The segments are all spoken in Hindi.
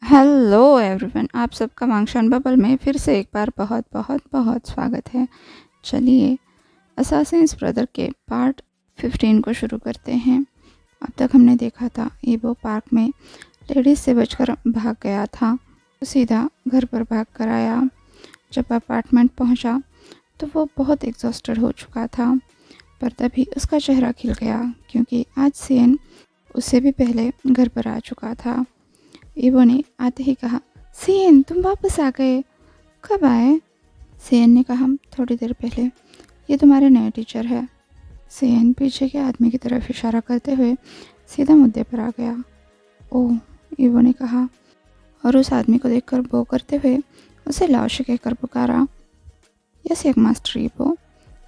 हेलो एवरीवन, आप सबका मांगशान बबल में फिर से एक बार बहुत बहुत बहुत स्वागत है। चलिए असासिन्स ब्रदर के पार्ट 15 को शुरू करते हैं। अब तक हमने देखा था ईबो पार्क में लेडीज से बचकर भाग गया था, तो सीधा घर पर भाग कर आया। जब अपार्टमेंट पहुंचा तो वो बहुत एग्जॉस्टेड हो चुका था, पर तभी उसका चेहरा खिल गया क्योंकि आज सीएन उससे भी पहले घर पर आ चुका था। ईवो ने आते ही कहा, सीएन तुम वापस आ गए, कब आए? सीएन ने कहा, थोड़ी देर पहले। ये तुम्हारे नए टीचर है। सीएन पीछे के आदमी की तरफ इशारा करते हुए सीधा मुद्दे पर आ गया। ओह, ईवो ने कहा और उस आदमी को देखकर बो करते हुए उसे लाश कहकर पुकारा। यस एक मास्टर ईवो,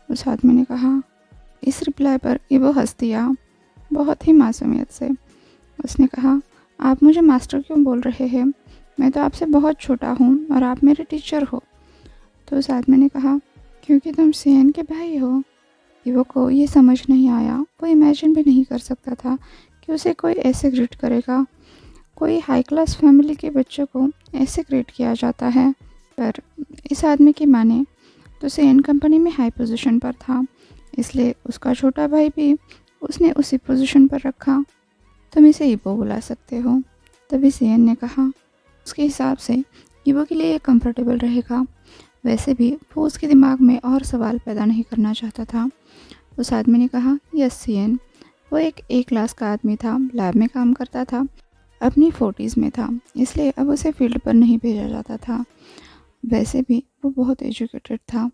उस आदमी ने कहा। इस रिप्लाई पर ईवो हंस दिया, बहुत ही मासूमियत से। उसने कहा, आप मुझे मास्टर क्यों बोल रहे हैं? मैं तो आपसे बहुत छोटा हूँ और आप मेरे टीचर हो। तो उस आदमी ने कहा, क्योंकि तुम सीएन के भाई हो। ईवो को ये समझ नहीं आया, वो इमेजिन भी नहीं कर सकता था कि उसे कोई ऐसे ग्रीट करेगा। कोई हाई क्लास फैमिली के बच्चों को ऐसे ग्रीट किया जाता है। पर इस आदमी की माने तो सीएन कंपनी में हाई पोजीशन पर था, इसलिए उसका छोटा भाई भी उसने उसी पोजीशन पर रखा। तुम इसे ईबो बुला सकते हो। तभी सीएन ने कहा, उसके हिसाब से ईबो के लिए कंफर्टेबल रहेगा। वैसे भी वो उसके दिमाग में और सवाल पैदा नहीं करना चाहता था। उस आदमी ने कहा, यस सीएन। वो एक ए क्लास का आदमी था, लैब में काम करता था, अपनी 40s में था, इसलिए अब उसे फील्ड पर नहीं भेजा जाता था। वैसे भी वो बहुत एजुकेटेड था,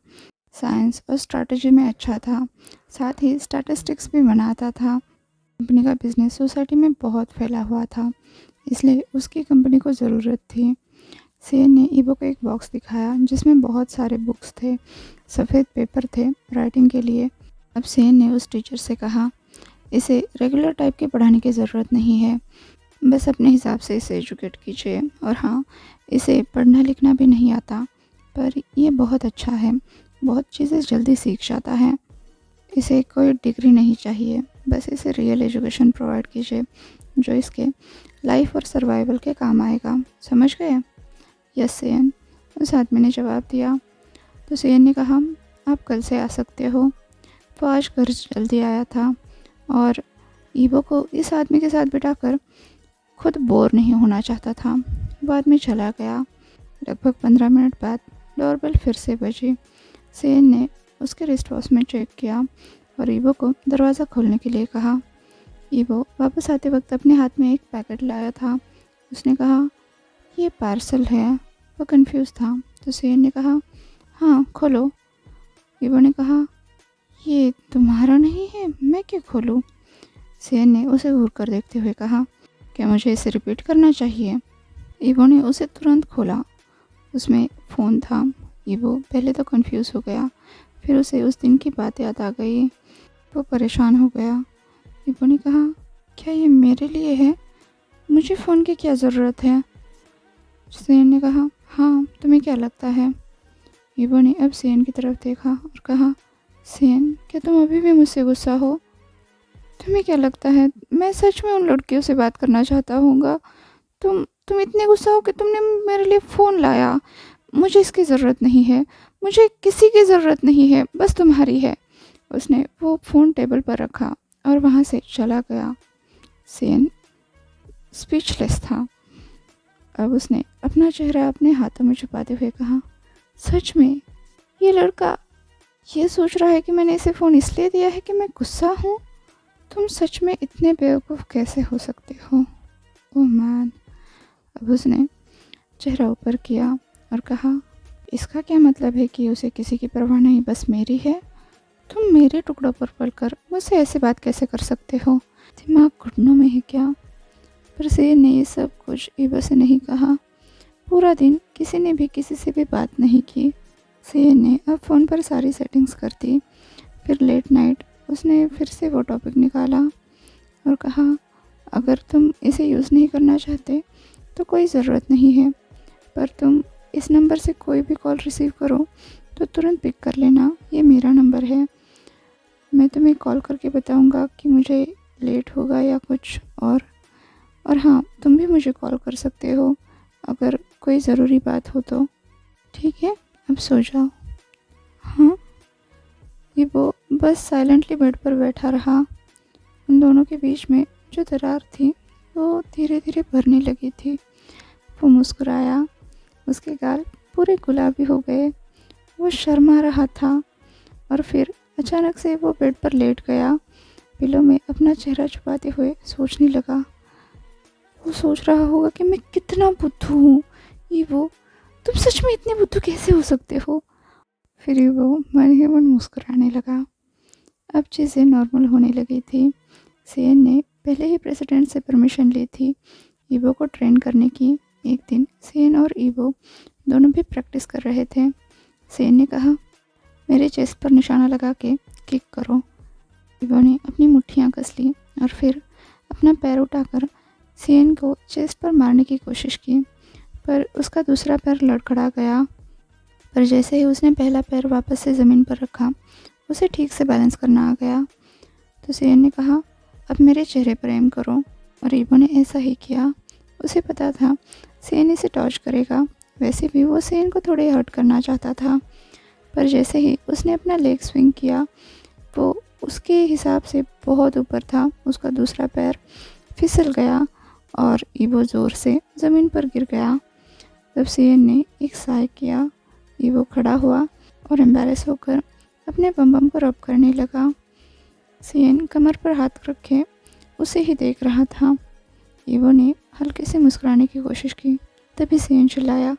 साइंस और स्ट्रैटेजी में अच्छा था, साथ ही स्टैटिस्टिक्स भी बनाता था। कंपनी का बिजनेस सोसाइटी में बहुत फैला हुआ था, इसलिए उसकी कंपनी को ज़रूरत थी। सीएन ने ईबो को एक बॉक्स दिखाया जिसमें बहुत सारे बुक्स थे, सफ़ेद पेपर थे राइटिंग के लिए। अब सीएन ने उस टीचर से कहा, इसे रेगुलर टाइप के पढ़ाने की ज़रूरत नहीं है, बस अपने हिसाब से इसे एजुकेट कीजिए। और हाँ, इसे पढ़ना लिखना भी नहीं आता, पर यह बहुत अच्छा है, बहुत चीज़ें जल्दी सीख जाता है। इसे कोई डिग्री नहीं चाहिए, बस इसे रियल एजुकेशन प्रोवाइड कीजिए जो इसके लाइफ और सर्वाइवल के काम आएगा। समझ गए? यस सीएन, उस आदमी ने जवाब दिया। तो सीएन ने कहा, आप कल से आ सकते हो। वो आज घर जल्दी आया था और ईबो को इस आदमी के साथ बिठाकर खुद बोर नहीं होना चाहता था। वो आदमी चला गया। लगभग 15 मिनट बाद डोरबेल फिर से बजी। सीएन ने उसके रिस्ट वॉच में चेक किया और ईबो को दरवाज़ा खोलने के लिए कहा। ईबो वापस आते वक्त अपने हाथ में एक पैकेट लाया था। उसने कहा, ये पार्सल है। वो कंफ्यूज था, तो सीएन ने कहा, हाँ खोलो। ईबो ने कहा, ये तुम्हारा नहीं है, मैं क्यों खोलूँ? सीएन ने उसे घूर कर देखते हुए कहा, क्या मुझे इसे रिपीट करना चाहिए? ईबो ने उसे तुरंत खोला। उसमें फ़ोन था। ईबो पहले तो कंफ्यूज हो गया, फिर उसे उस दिन की बात याद आ गई। वो परेशान हो गया। ईबो ने कहा, क्या ये मेरे लिए है? मुझे फ़ोन की क्या ज़रूरत है? सीएन ने कहा, हाँ तुम्हें क्या लगता है? ईबो ने अब सीएन की तरफ देखा और कहा, सीएन क्या तुम अभी भी मुझसे गुस्सा हो? तुम्हें क्या लगता है मैं सच में उन लड़कियों से बात करना चाहता हूँगा? तुम इतने गुस्सा हो कि तुमने मेरे लिए फ़ोन लाया। मुझे इसकी ज़रूरत नहीं है, मुझे किसी की ज़रूरत नहीं है, बस तुम्हारी है। उसने वो फ़ोन टेबल पर रखा और वहाँ से चला गया। सीएन स्पीचलेस था। अब उसने अपना चेहरा अपने हाथों में छुपाते हुए कहा, सच में ये लड़का ये सोच रहा है कि मैंने इसे फ़ोन इसलिए दिया है कि मैं गुस्सा हूँ? तुम सच में इतने बेवकूफ़ कैसे हो सकते हो? Oh man. अब उसने चेहरा ऊपर किया और कहा, इसका क्या मतलब है कि उसे किसी की परवाह नहीं, बस मेरी है? तुम मेरे टुकड़ों पर पलकर मुझसे ऐसी बात कैसे कर सकते हो? दिमाग घुटनों में है क्या? पर सीएन ने ये सब कुछ ईबो से नहीं कहा। पूरा दिन किसी ने भी किसी से भी बात नहीं की। सीएन ने अब फ़ोन पर सारी सेटिंग्स कर दी। फिर लेट नाइट उसने फिर से वो टॉपिक निकाला और कहा, अगर तुम इसे यूज़ नहीं करना चाहते तो कोई ज़रूरत नहीं है, पर तुम इस नंबर से कोई भी कॉल रिसीव करो तो तुरंत पिक कर लेना, ये मेरा नंबर है। मैं तुम्हें कॉल करके बताऊंगा कि मुझे लेट होगा या कुछ और हाँ, तुम भी मुझे कॉल कर सकते हो अगर कोई ज़रूरी बात हो तो। ठीक है, अब सो जाओ। हाँ, ये वो बस साइलेंटली बेड पर बैठा रहा। उन दोनों के बीच में जो दरार थी वो धीरे धीरे भरने लगी थी। वो मुस्कुराया, उसके गाल पूरे गुलाबी हो गए। वो शर्मा रहा था और फिर अचानक से वो बेड पर लेट गया, पिलो में अपना चेहरा छुपाते हुए सोचने लगा। वो सोच रहा होगा कि मैं कितना बुद्धू हूँ। ये वो, तुम सच में इतने बुद्धू कैसे हो सकते हो। फिर वो मन ही मन मुस्कुराने लगा। अब चीज़ें नॉर्मल होने लगी थी। सीएन ने पहले ही प्रेसिडेंट से परमिशन ली थी ईवो को ट्रेन करने की। एक दिन सीएन और ईवो दोनों भी प्रैक्टिस कर रहे थे। सीएन ने कहा, मेरे चेस्ट पर निशाना लगा के किक करो। ईवो ने अपनी मुट्ठियाँ कस ली और फिर अपना पैर उठाकर सीएन को चेस्ट पर मारने की कोशिश की, पर उसका दूसरा पैर लड़खड़ा गया। पर जैसे ही उसने पहला पैर वापस से ज़मीन पर रखा, उसे ठीक से बैलेंस करना आ गया। तो सीएन ने कहा, अब मेरे चेहरे पर एम करो, और ईवो ने ऐसा ही किया। उसे पता था सीएन इसे टॉर्च करेगा। वैसे भी वो सीएन को थोड़े हर्ट करना चाहता था, पर जैसे ही उसने अपना लेग स्विंग किया, वो उसके हिसाब से बहुत ऊपर था। उसका दूसरा पैर फिसल गया और ईवो ज़ोर से ज़मीन पर गिर गया। तब सीएन ने एक साय किया। ईवो खड़ा हुआ और एम्बैरेस होकर अपने बम बम को रब करने लगा। सीएन कमर पर हाथ रखे उसे ही देख रहा था। ईवो ने हल्के से मुस्कुराने की कोशिश की। तभी सीएन चिल्लाया,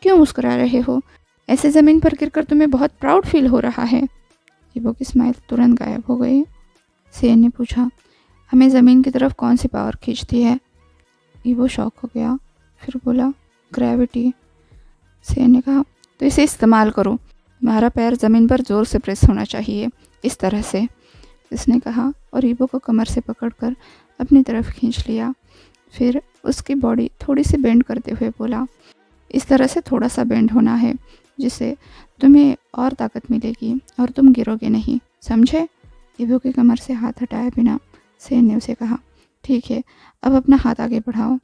क्यों मुस्कुरा रहे हो? ऐसे ज़मीन पर गिरकर तुम्हें बहुत प्राउड फील हो रहा है। ईवो की स्माइल तुरंत गायब हो गई। सीएन ने पूछा, हमें ज़मीन की तरफ कौन सी पावर खींचती है? ईवो शॉक हो गया, फिर बोला, ग्रेविटी। सीएन ने कहा, तो इसे इस्तेमाल करो। तुम्हारा पैर ज़मीन पर ज़ोर से प्रेस होना चाहिए, इस तरह से, इसने कहा और ईवो को कमर से पकड़कर अपनी तरफ खींच लिया। फिर उसकी बॉडी थोड़ी सी बेंड करते हुए बोला, इस तरह से थोड़ा सा बेंड होना है, जिससे तुम्हें और ताकत मिलेगी और तुम गिरोगे नहीं, समझे? ईवो की कमर से हाथ हटाए बिना सीएन ने उसे कहा, ठीक है, अब अपना हाथ आगे बढ़ाओ।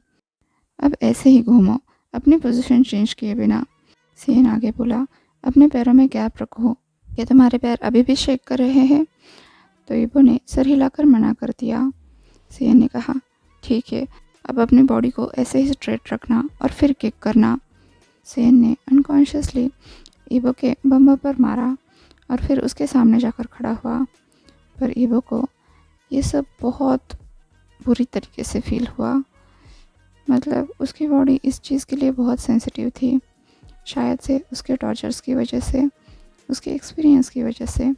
अब ऐसे ही घूमो, अपनी पोजीशन चेंज किए बिना। सीएन आगे बोला, अपने पैरों में गैप रखो। क्या तुम्हारे पैर अभी भी शेक कर रहे हैं? तो ईवो ने सर हिलाकर मना कर दिया। सीएन ने कहा, ठीक है, अब अपनी बॉडी को ऐसे ही स्ट्रेट रखना और फिर किक करना। सीएन ने अनकॉन्शियसली ईवो के बम्बा पर मारा और फिर उसके सामने जाकर खड़ा हुआ। पर ईवो को ये सब बहुत बुरी तरीके से फील हुआ। मतलब उसकी बॉडी इस चीज़ के लिए बहुत सेंसिटिव थी, शायद से उसके टॉर्चर्स की वजह से, उसके एक्सपीरियंस की वजह से।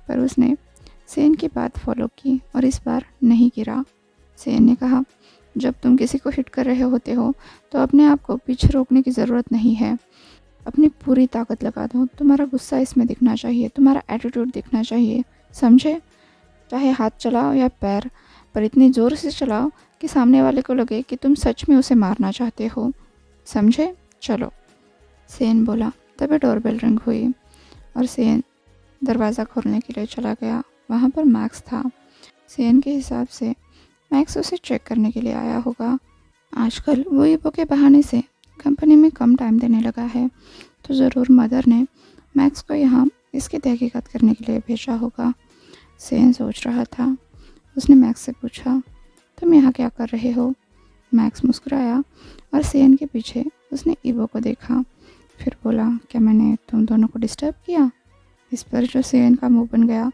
पर उसने सीएन की बात फॉलो की और इस बार नहीं गिरा। सीएन ने कहा, जब तुम किसी को हिट कर रहे होते हो तो अपने आप को पीछे रोकने की ज़रूरत नहीं है, अपनी पूरी ताकत लगा दो। तुम्हारा गुस्सा इसमें दिखना चाहिए, तुम्हारा एटीट्यूड दिखना चाहिए, समझे? चाहे हाथ चलाओ या पैर, पर इतनी ज़ोर से चलाओ कि सामने वाले को लगे कि तुम सच में उसे मारना चाहते हो, समझे? चलो, सीएन बोला। तभी डोरबेल रिंग हुई और सीएन दरवाज़ा खोलने के लिए चला गया। वहाँ पर मैक्स था। सीएन के हिसाब से मैक्स उसे चेक करने के लिए आया होगा। आजकल वो ईवो के बहाने से कंपनी में कम टाइम देने लगा है, तो ज़रूर मदर ने मैक्स को यहाँ इसकी तहकीकात करने के लिए भेजा होगा। सीएन सोच रहा था। उसने मैक्स से पूछा, तुम यहाँ क्या कर रहे हो? मैक्स मुस्कुराया और सीएन के पीछे उसने ईवो को देखा, फिर बोला, क्या मैंने तुम दोनों को डिस्टर्ब किया? इस पर जो सीएन का मुंह बन गया,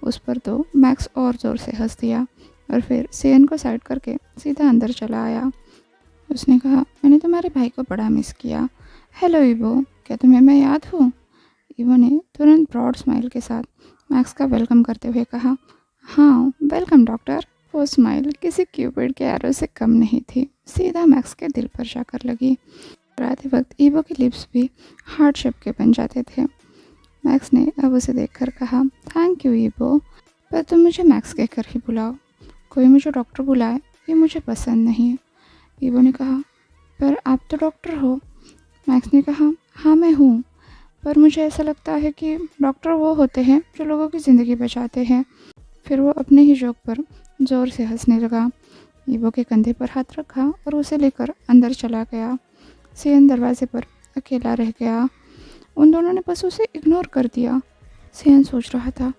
उस पर तो मैक्स और ज़ोर से हंस दिया और फिर सीएन को साइड करके सीधा अंदर चला आया। उसने कहा, मैंने तुम्हारे भाई को बड़ा मिस किया। हेलो ईवो, क्या तुम्हें मैं याद हूँ? ईवो ने तुरंत ब्रॉड स्माइल के साथ मैक्स का वेलकम करते हुए कहा, हाँ वेलकम डॉक्टर। वो स्माइल किसी क्यूपिड के एरो से कम नहीं थी, सीधा मैक्स के दिल पर जाकर लगी। आते वक्त ईवो के लिप्स भी हार्ट शेप के बन जाते थे। मैक्स ने अब उसे देखकर कहा, थैंक यू ईवो, पर तुम मुझे मैक्स कहकर ही बुलाओ। कोई मुझे डॉक्टर बुलाए ये मुझे पसंद नहीं। ईवो ने कहा, पर आप तो डॉक्टर हो। मैक्स ने कहा, हाँ मैं हूँ, पर मुझे ऐसा लगता है कि डॉक्टर वो होते हैं जो लोगों की ज़िंदगी बचाते हैं। फिर वो अपने ही जोक पर ज़ोर से हंसने लगा। ईवो के कंधे पर हाथ रखा और उसे लेकर अंदर चला गया। सेन दरवाजे पर अकेला रह गया। उन दोनों ने बस उसे इग्नोर कर दिया। सेन सोच रहा था,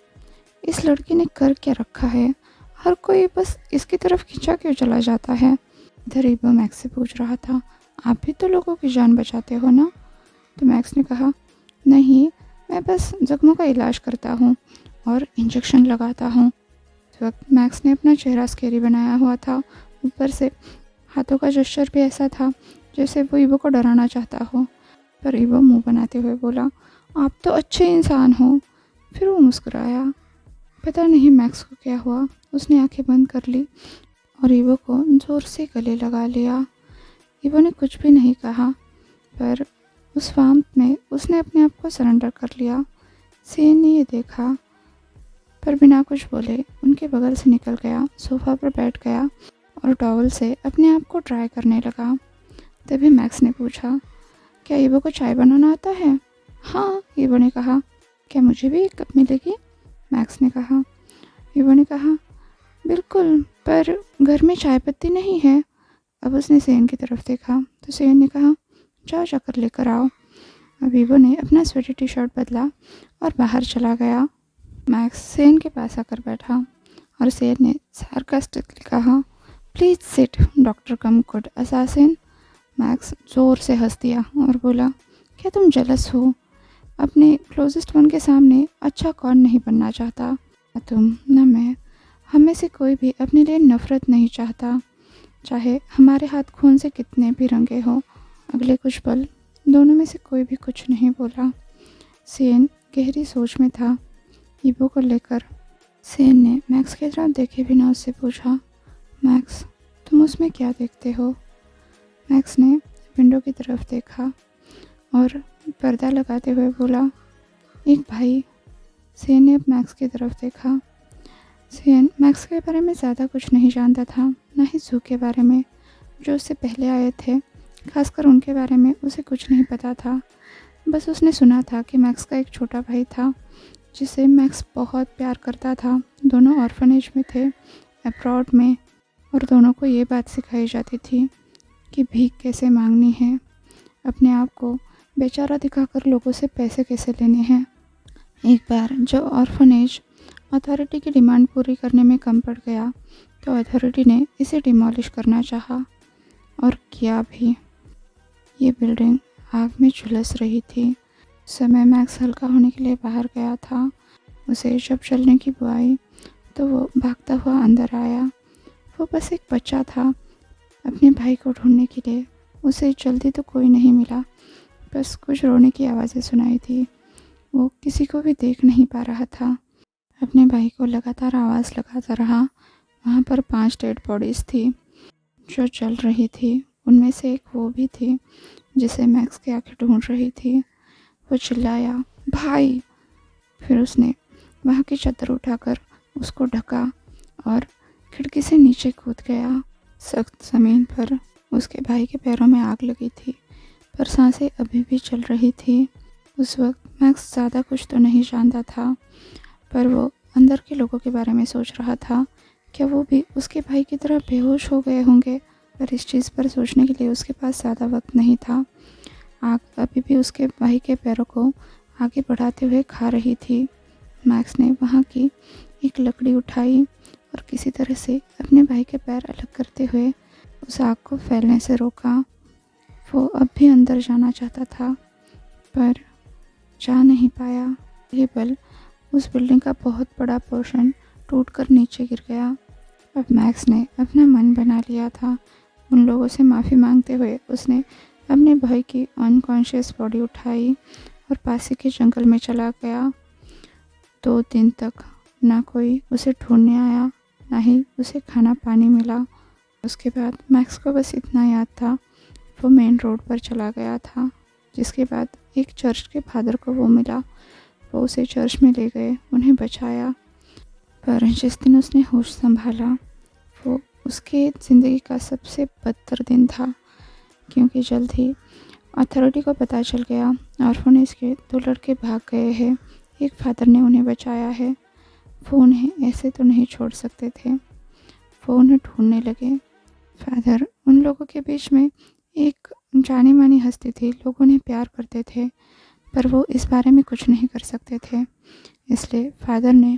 इस लड़की ने कर क्या रखा है, हर कोई बस इसकी तरफ खींचा क्यों चला जाता है। इधर ईबो मैक्स से पूछ रहा था, आप भी तो लोगों की जान बचाते हो ना। तो मैक्स ने कहा, नहीं, मैं बस जख्मों का इलाज करता हूँ और इंजेक्शन लगाता हूँ। इस वक्त मैक्स ने अपना चेहरा स्केरी बनाया हुआ था। ऊपर से हाथों का जेस्चर भी ऐसा था जैसे वो ईबो को डराना चाहता हो। पर ईबो मुंह बनाते हुए बोला, आप तो अच्छे इंसान हो। फिर वो मुस्कुराया। पता नहीं मैक्स को क्या हुआ, उसने आंखें बंद कर ली और ईबो को ज़ोर से गले लगा लिया। ईबो ने कुछ भी नहीं कहा, पर उस वार्मथ में उसने अपने आप को सरेंडर कर लिया। सेन ने ये देखा, पर बिना कुछ बोले उनके बगल से निकल गया, सोफा पर बैठ गया और टॉवल से अपने आप को ड्राई करने लगा। तभी मैक्स ने पूछा, क्या ईबो को चाय बनाना आता है। हाँ, ईबो ने कहा। क्या मुझे भी एक कप मिलेगी, मैक्स ने कहा। ईबो ने कहा, बिल्कुल, पर घर में चाय पत्ती नहीं है। अब उसने सेन की तरफ देखा तो सेन ने कहा, जाओ जाकर लेकर आओ। अब ईबो ने अपना स्वेटी टी शर्ट बदला और बाहर चला गया। मैक्स सेन के पास आकर बैठा और सेन ने सार्कास्टिकली कहा, please sit, doctor come good assassin. Max ज़ोर से हंस दिया और बोला, क्या तुम जेलस हो। अपने क्लोजेस्ट वन के सामने अच्छा कौन नहीं बनना चाहता। न तुम न मैं, हम में से कोई भी अपने लिए नफरत नहीं चाहता, चाहे हमारे हाथ खून से कितने भी रंगे हो। अगले कुछ पल दोनों में से कोई भी कुछ नहीं बोला। सेन गहरी सोच में था ईबो को लेकर। सेन ने मैक्स की तरफ देखे बिना उससे पूछा, मैक्स, तुम उसमें क्या देखते हो। मैक्स ने विंडो की तरफ देखा और पर्दा लगाते हुए बोला, एक भाई। सेन ने अब मैक्स की तरफ देखा। सेन मैक्स के बारे में ज़्यादा कुछ नहीं जानता था, ना ही जू के बारे में, जो उससे पहले आए थे। खासकर उनके बारे में उसे कुछ नहीं पता था। बस उसने सुना था कि मैक्स का एक छोटा भाई था जिसे मैक्स बहुत प्यार करता था। दोनों ऑर्फनेज में थे, अब्रॉड में, और दोनों को ये बात सिखाई जाती थी कि भीख कैसे मांगनी है, अपने आप को बेचारा दिखाकर लोगों से पैसे कैसे लेने हैं। एक बार जब ऑर्फनेज अथॉरिटी की डिमांड पूरी करने में कम पड़ गया तो अथॉरिटी ने इसे डिमोलिश करना चाहा और किया भी। ये बिल्डिंग आग में झुलस रही थी। उस समय मैक्स हल्का होने के लिए बाहर गया था। उसे जब जलने की बू आई तो वो भागता हुआ अंदर आया। वो बस एक बच्चा था, अपने भाई को ढूंढने के लिए। उसे जल्दी तो कोई नहीं मिला, बस कुछ रोने की आवाज़ें सुनाई थी। वो किसी को भी देख नहीं पा रहा था। अपने भाई को लगातार आवाज़ लगाता रहा। वहाँ पर 5 डेड बॉडीज़ थी जो जल रही थी। उनमें से एक वो भी थी जिसे मैक्स की आंखें ढूंढ रही थी। वो चिल्लाया, भाई। फिर उसने वहाँ की चादर उठाकर उसको ढका और खिड़की से नीचे कूद गया। सख्त ज़मीन पर उसके भाई के पैरों में आग लगी थी, पर सांसें अभी भी चल रही थी। उस वक्त मैक्स ज़्यादा कुछ तो नहीं जानता था, पर वो अंदर के लोगों के बारे में सोच रहा था। क्या वो भी उसके भाई की तरह बेहोश हो गए होंगे। पर इस चीज़ पर सोचने के लिए उसके पास ज़्यादा वक्त नहीं था। आग अभी भी उसके भाई के पैरों को आगे बढ़ाते हुए खा रही थी। मैक्स ने वहाँ की एक लकड़ी उठाई और किसी तरह से अपने भाई के पैर अलग करते हुए उस आग को फैलने से रोका। वो अब भी अंदर जाना चाहता था, पर जा नहीं पाया। ये पल उस बिल्डिंग का बहुत बड़ा पोर्शन टूटकर नीचे गिर गया। अब मैक्स ने अपना मन बना लिया था। उन लोगों से माफ़ी मांगते हुए उसने अपने भाई की अनकॉन्शियस बॉडी उठाई और पास ही के जंगल में चला गया। 2 दिन तक ना कोई उसे ढूंढने आया, ना ही उसे खाना पानी मिला। उसके बाद मैक्स को बस इतना याद था, वो मेन रोड पर चला गया था। जिसके बाद एक चर्च के फादर को वो मिला। वो उसे चर्च में ले गए, उन्हें बचाया। पर जिस दिन उसने होश संभाला वो उसके ज़िंदगी का सबसे बदतर दिन था, क्योंकि जल्द ही अथॉरिटी को पता चल गया ऑर्फनेज के 2 लड़के भाग गए हैं। एक फादर ने उन्हें बचाया है। वो उन्हें ऐसे तो नहीं छोड़ सकते थे। वो उन्हें ढूंढने लगे। फादर उन लोगों के बीच में एक जानी मानी हस्ती थी, लोग उन्हें प्यार करते थे, पर वो इस बारे में कुछ नहीं कर सकते थे। इसलिए फादर ने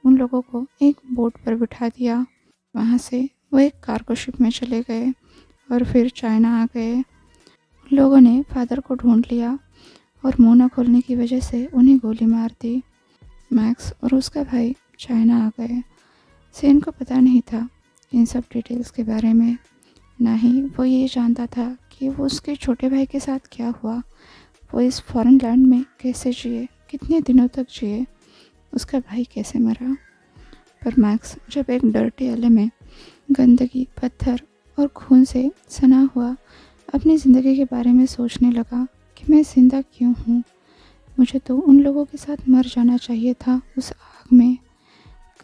उन लोगों को एक बोट पर बिठा दिया। वहाँ से वो एक कार्गो शिप में चले गए और फिर चाइना आ गए। लोगों ने फादर को ढूंढ लिया और मुंह न खोलने की वजह से उन्हें गोली मार दी। मैक्स और उसका भाई चाइना आ गए। सेन को पता नहीं था इन सब डिटेल्स के बारे में, ना ही वो ये जानता था कि वो उसके छोटे भाई के साथ क्या हुआ, वो इस फॉरेन लैंड में कैसे जिए, कितने दिनों तक जिए, उसका भाई कैसे मरा। पर मैक्स जब एक डर्टी एले में गंदगी, पत्थर और खून से सना हुआ अपनी ज़िंदगी के बारे में सोचने लगा कि मैं ज़िंदा क्यों हूँ, मुझे तो उन लोगों के साथ मर जाना चाहिए था उस आग में,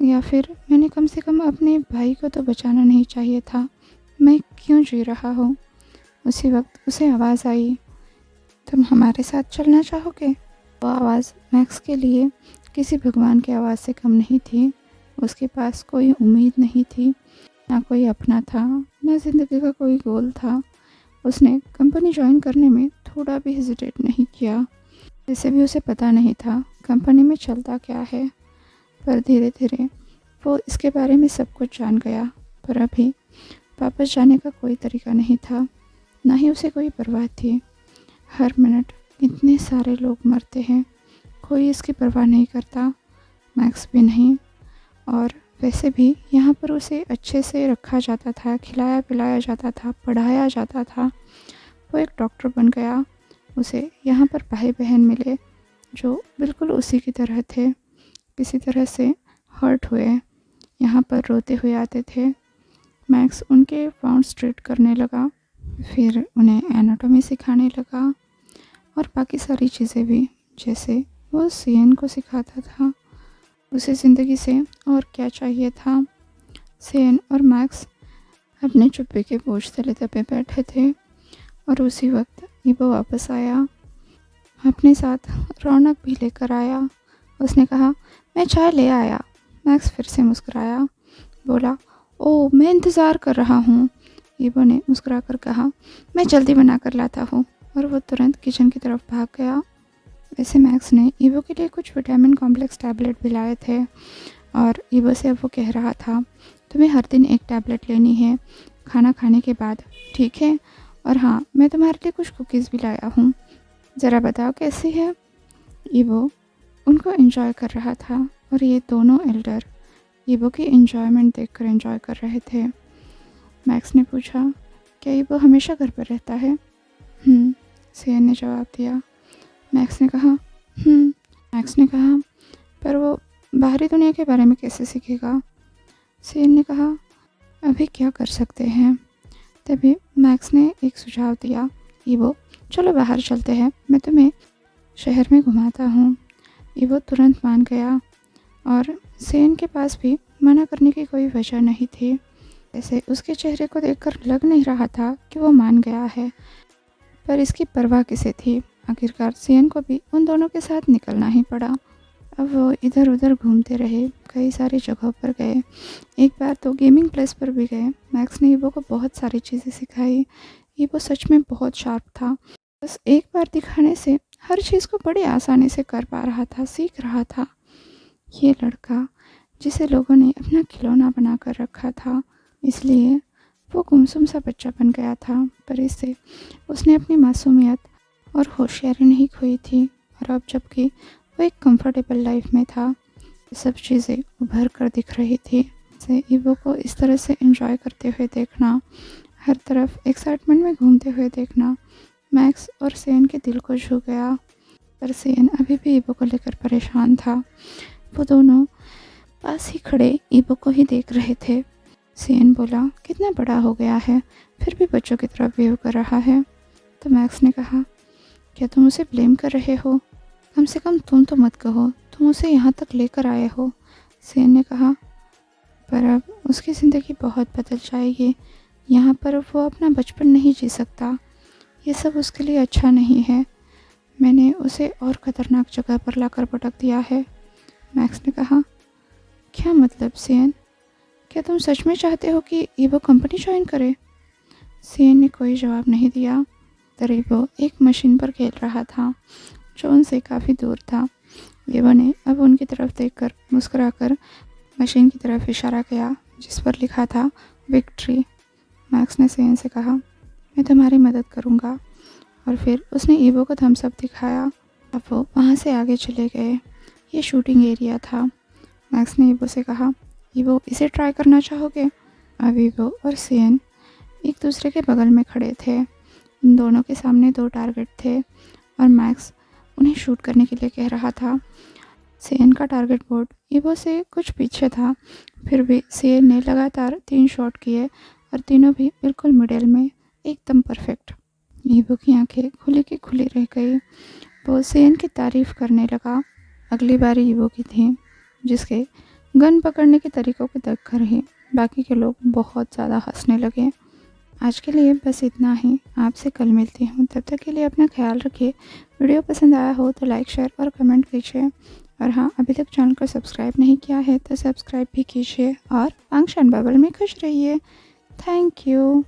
या फिर मैंने कम से कम अपने भाई को तो बचाना नहीं चाहिए था, मैं क्यों जी रहा हूँ। उसी वक्त उसे आवाज़ आई, तुम हमारे साथ चलना चाहोगे? वो आवाज़ मैक्स के लिए किसी भगवान की आवाज़ से कम नहीं थी। उसके पास कोई उम्मीद नहीं थी, ना कोई अपना था, ना ज़िंदगी का कोई गोल था। उसने कंपनी ज्वाइन करने में थोड़ा भी हेजिटेट नहीं किया। वैसे भी उसे पता नहीं था कंपनी में चलता क्या है, पर धीरे धीरे वो इसके बारे में सब कुछ जान गया। पर अभी वापस जाने का कोई तरीका नहीं था, ना ही उसे कोई परवाह थी। हर मिनट इतने सारे लोग मरते हैं, कोई इसकी परवाह नहीं करता, मैक्स भी नहीं। और वैसे भी यहाँ पर उसे अच्छे से रखा जाता था, खिलाया पिलाया जाता था, पढ़ाया जाता था। वो एक डॉक्टर बन गया। उसे यहाँ पर भाई बहन मिले जो बिल्कुल उसी की तरह थे, किसी तरह से हर्ट हुए, यहाँ पर रोते हुए आते थे। मैक्स उनके वाउंड्स ट्रीट करने लगा, फिर उन्हें एनाटॉमी सिखाने लगा और बाकी सारी चीज़ें भी, जैसे वो सीएन को सिखाता था। उसे ज़िंदगी से और क्या चाहिए था। सीएन और मैक्स अपने चुप्पी के बोझ तले दबे बैठे थे और उसी वक्त ईबो वापस आया। अपने साथ रौनक भी लेकर आया। उसने कहा, मैं चाय ले आया। मैक्स फिर से मुस्कुराया, बोला, ओह मैं इंतज़ार कर रहा हूँ। ईबो ने मुस्कुराकर कहा, मैं जल्दी बना कर लाता हूँ, और वो तुरंत किचन की तरफ भाग गया। वैसे मैक्स ने ईबो के लिए कुछ विटामिन कॉम्प्लेक्स टैबलेट भी लाए थे और ईबो से अब वो कह रहा था, तुम्हें हर दिन एक टैबलेट लेनी है खाना खाने के बाद, ठीक है? और हाँ, मैं तुम्हारे लिए कुछ कुकीज़ भी लाया हूँ, ज़रा बताओ कैसी है। ईबो उनको एंजॉय कर रहा था और ये दोनों एल्डर ईबो की एंजॉयमेंट देखकर एंजॉय कर रहे थे। मैक्स ने पूछा, क्या ईबो हमेशा घर पर रहता है? सीएन ने जवाब दिया। मैक्स ने कहा, पर वो बाहरी दुनिया के बारे में कैसे सीखेगा? सीएन ने कहा, अभी क्या कर सकते हैं? तभी मैक्स ने एक सुझाव दिया, ईबो चलो बाहर चलते हैं, मैं तुम्हें शहर में घुमाता हूँ। ईबो तुरंत मान गया और सीएन के पास भी मना करने की कोई वजह नहीं थी। ऐसे उसके चेहरे को देखकर लग नहीं रहा था कि वो मान गया है, पर इसकी परवाह किसे थी। आखिरकार सीएन को भी उन दोनों के साथ निकलना ही पड़ा। अब वो इधर उधर घूमते रहे, कई सारी जगहों पर गए, एक बार तो गेमिंग प्लेस पर भी गए। मैक्स ने ईबो को बहुत सारी चीज़ें सिखाई। ईबो सच में बहुत शार्प था, बस एक बार दिखाने से हर चीज़ को बड़ी आसानी से कर पा रहा था, सीख रहा था। ये लड़का जिसे लोगों ने अपना खिलौना बना कर रखा था, इसलिए वो गुमसुम सा बच्चा बन गया था, पर इससे उसने अपनी मासूमियत और होशियारी नहीं खोई थी। और अब जबकि वो एक कंफर्टेबल लाइफ में था, सब चीज़ें उभर कर दिख रही थी। से ईबो को इस तरह से एंजॉय करते हुए देखना, हर तरफ एक्साइटमेंट में घूमते हुए देखना, मैक्स और सीएन के दिल को छू गया। पर सीएन अभी भी ईबो को लेकर परेशान था। वो दोनों पास ही खड़े ईबो को ही देख रहे थे। सीएन बोला, कितना बड़ा हो गया है, फिर भी बच्चों की तरह बिहेव कर रहा है। तो मैक्स ने कहा, क्या तुम उसे ब्लेम कर रहे हो? कम से कम तुम तो मत कहो, तुम उसे यहाँ तक लेकर आए हो। सीएन ने कहा, पर अब उसकी ज़िंदगी बहुत बदल जाएगी, यहाँ पर वो अपना बचपन नहीं जी सकता, ये सब उसके लिए अच्छा नहीं है। मैंने उसे और ख़तरनाक जगह पर लाकर पटक दिया है। मैक्स ने कहा, क्या मतलब सीएन? क्या तुम सच में चाहते हो कि ईबो कंपनी ज्वाइन करे? सीएन ने कोई जवाब नहीं दिया। तभी वो एक मशीन पर खेल रहा था जो उनसे काफ़ी दूर था। ईवो ने अब उनकी तरफ देखकर मुस्कुराकर मशीन की तरफ इशारा किया जिस पर लिखा था विक्ट्री। मैक्स ने सेन से कहा, मैं तुम्हारी मदद करूँगा, और फिर उसने ईवो को थम्स अप दिखाया। अब वो वहाँ से आगे चले गए। ये शूटिंग एरिया था। मैक्स ने ईवो से कहा, ईवो इसे ट्राई करना चाहोगे? अब ईवो और सेन एक दूसरे के बगल में खड़े थे। उन दोनों के सामने 2 टारगेट थे और मैक्स उन्हें शूट करने के लिए कह रहा था। सेन का टारगेट बोर्ड ईवो से कुछ पीछे था, फिर भी सेन ने लगातार 3 शॉट किए और तीनों भी बिल्कुल मिडिल में, एकदम परफेक्ट। ईवो की आंखें खुली की खुली रह गई। वो सेन की तारीफ करने लगा। अगली बारी ईवो की थी, जिसके गन पकड़ने के तरीकों को देखकर ही बाकी के लोग बहुत ज़्यादा हंसने लगे। आज के लिए बस इतना ही। आपसे कल मिलती हूँ, तब तक के लिए अपना ख्याल रखिए। वीडियो पसंद आया हो तो लाइक, शेयर और कमेंट कीजिए। और हाँ, अभी तक चैनल को सब्सक्राइब नहीं किया है तो सब्सक्राइब भी कीजिए और फंक्शन बबल में खुश रहिए। Thank you.